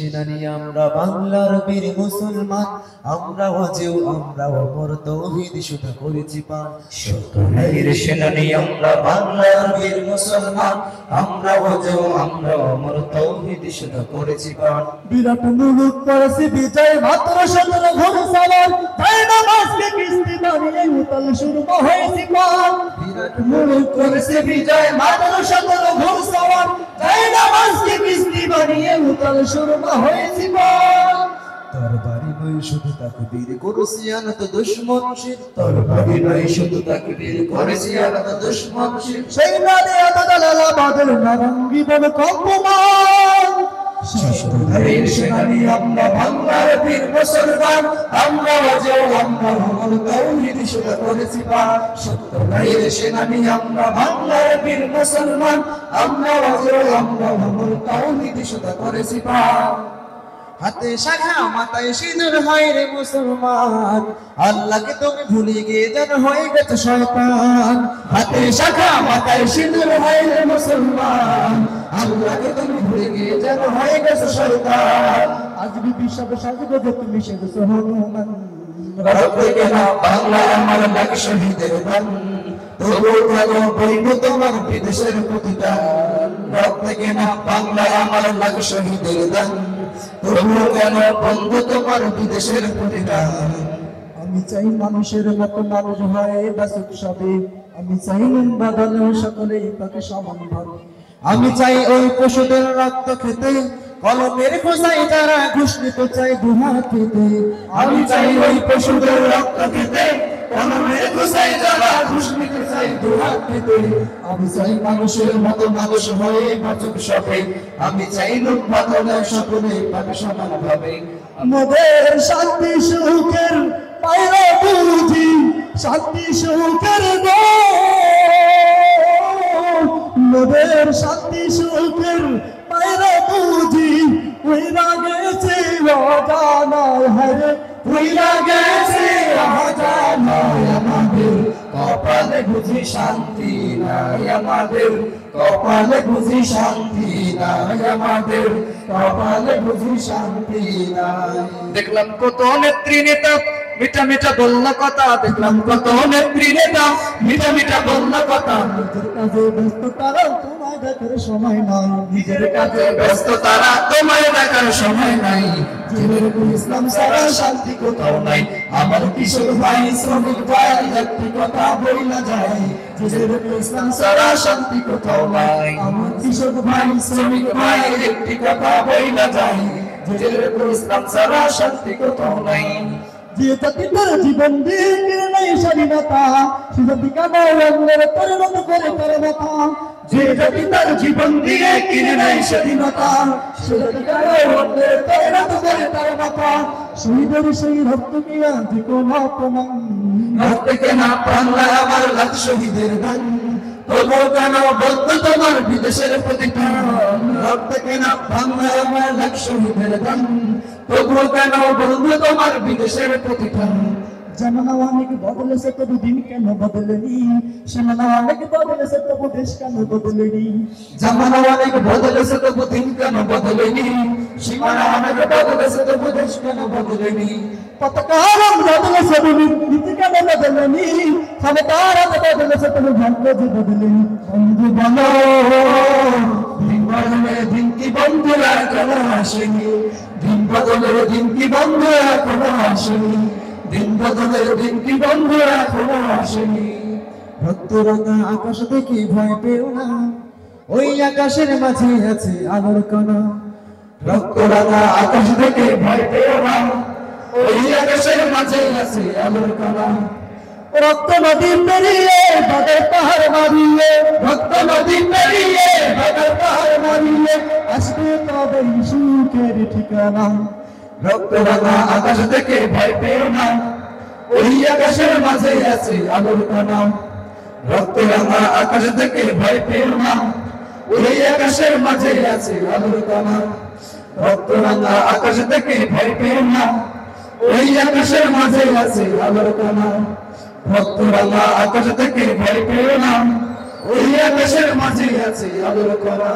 সেনানি আমরা বাংলার বীর মুসলমান, আমরা অজেয় আমরা অমর তৌহিদ শুধু করেছি পান। সত্যের সেনানি আমরা বাংলার বীর মুসলমান, আমরা অজেয় আমরা অমর তৌহিদ শুধু করেছি পান। বিরাট মুলুক করেছি বিজয়, মাত্র 17 ঘোড়সওয়ার, তাই নামাজকে কিস্তি বানিয়ে উতাল সুরমা হয়েছি পান। বিরাট মুলুক করেছে বিজয়, মাত্র 17 ঘোড়সওয়ার, তাই নামাজকে কিস্তি বানিয়ে উতাল সুরমা হয়েছি পান। তরবারি নয় শুধু তাকবীর করেছি আনত দুশমন শির, তরবারি নয় শুধু তাকবীর করেছি আনত দুশমন শির। সেই নারে আদালালা বাদল নারঙ্গি বল কম্পমান। সত্যের সেনানি আমরা বাংলার বীর মুসলমান, আমরা অজেয় আমরা অমর তৌহিদ শুধু করেছি পান। সত্যের সেনানি আমরা বাংলার বীর মুসলমান, আমরা অজেয় আমরা অমর তৌহিদ শুধু করেছি পান। হাতে শাখা মাথায় সিঁদুর হয় রে মুসলমান, আল্লাহকে তুমি ভুলে গিয়ে যেন হয়ে গেছে শয়তান। হাতে শাখা মাথায় সিঁদুর হয় রে মুসলমান, আল্লাহকে তুমি ভুলে গিয়ে যেন হয়ে গেছে শয়তান। আজকে বিশ্ব সাজবে যে তুমি সেজেছো হনুমান। রব থেকে না বাংলায় আমার লাখ শহীদের দান, তবু কেন বইব তোমার বিদেশের প্রতিদান। রব থেকে না বাংলায় আমার লাখ শহীদের দান, তবু কেন বন্ধু তোমার বিদেশের প্রতিদান। আমি চাই মানুষের মতো মানুষ হয়ে বাসুক সবে, আমি চাই বাদল সকলেই তাকে সমান ভাবে। আমি চাই ওই পশুদের রক্ত খেতে, কলমের খোঁজাই যারা ঘুষ নিতে চাই দুহাত পেতে। আমি চাই ওই পশুদের রক্ত খেতে, কলমের খোঁজাই যারা ঘুষ নিতে চাই দুহাত পেতে। আমি চাই মানুষের মতো মানুষ হয়ে বাঁচুক সবে, আমি চাই লোক বাদলে সকলে পাবে সমান ভাবে। মোদের শান্তি সুখের পায়রা বুঝি, শান্তি সুখের গো মোদের শান্তি সুখের পায়রা বুঝি, ওইরা গেছে অজানায় হারে, ভুইলা গেছে অজানায় আমাদের, কপালে বুঝি শান্তি নাই আমাদের, কপালে বুঝি শান্তি নাই আমাদের, কপালে বুঝি শান্তি নাই। দেখলাম কত নেত্রী নেতা মিঠা মিঠা বলল কথা, দেখলাম কত নেত্রী নেতা মিঠা মিঠা বলল কথা। নিজের কাজে ব্যস্ত তারা তোমায় দেখার সময় নাই, নিজের কাজে ব্যস্ত তারা তোমায় দেখার সময় নাই। জেলের ইসলাম ছাড়া শান্তি কোথাও নাই, আমার কিশোর ভাই শ্রমিক ভাই একটি কথা বইলা যায়। জেলের ইসলাম ছাড়া শান্তি কোথাও নাই, আমার কিশোর ভাই শ্রমিক ভাই একটি কথা বইলা যায়। জেলের ইসলাম ছাড়া শান্তি কোথাও নাই। যে জাতি তার জীবন দিয়ে কিনে নেই স্বাধীনতা, সে জাতি কামাওয়ালের পরিণত করে তার মাথা। যে জাতি তার জীবন দিয়ে কিনে নেয় স্বাধীনতা, সে জাতি কামাওয়ালের পরিণত করে তার মাথা। শহীদের সেই রক্ত নিয়ে যে কোন অপমান, রক্ত কেনা বাংলায় আমার লাখ শহীদের গান, তবু কেন বলতো তোমার বিদেশের প্রতিদান। রক্ত কেনা বাংলায় আমার লাখ শহীদের গান, তবু কেন বলতো তোমার বিদেশের প্রতিদান। জামানা অনেক বদলেছে তবু দিন কেন বদলেনি, জামানা অনেক বদলেছে তবু দেশ কেন বদলেনি। জামানা অনেক বদলেছে তবু দিন কেন বদলেনি, সীমানা অনেক বদলেছে তবু দেশ কেন বদলেনি। পতাকা রং বদলেছে তবু নীতি কেন বদলেনি, ক্ষমতার রং বদলেছে তবু ভাগ্য যে বদলেনি। বন্ধু বলো দিন বদলে দিন কি বন্ধু এখনো আসেনি, দিন বদলে দিন কি বন্ধু এখনো আসেনি, দিন বদলে দিন কি বন্ধু এখনো আসেনি। রক্তরাঙা আকাশ দেখে ভয় পেও না, ওই আকাশের মাঝে আছে আলোর কণা। রক্তরাঙা আকাশ দেখে ভয় পেও না, ওই আকাশের মাঝে আছে আলোর কণা। রক্ত নদী পেরিয়ে বাদের পাহাড় মারিয়ে, রক্ত নদী পেরিয়ে বাগার পাহাড় মারিয়ে আসবে তবে সুখের ঠিকানা। রক্তরাঙা আকাশ দেখে ভয় পেও না, ওই আকাশের মাঝে আছে আলোর কণা। রক্তরাঙা আকাশ দেখে ভয় পেও না, ওই আকাশের মাঝে আছে আলোর কণা। রক্তরাঙা আকাশ দেখে ভয় পেও না, ওই আকাশের মাঝে আছে আলোর কণা। রক্তরাঙা আকাশ দেখে ভয় পেও না, ওই আকাশের মাঝে আছে আলোর কণা।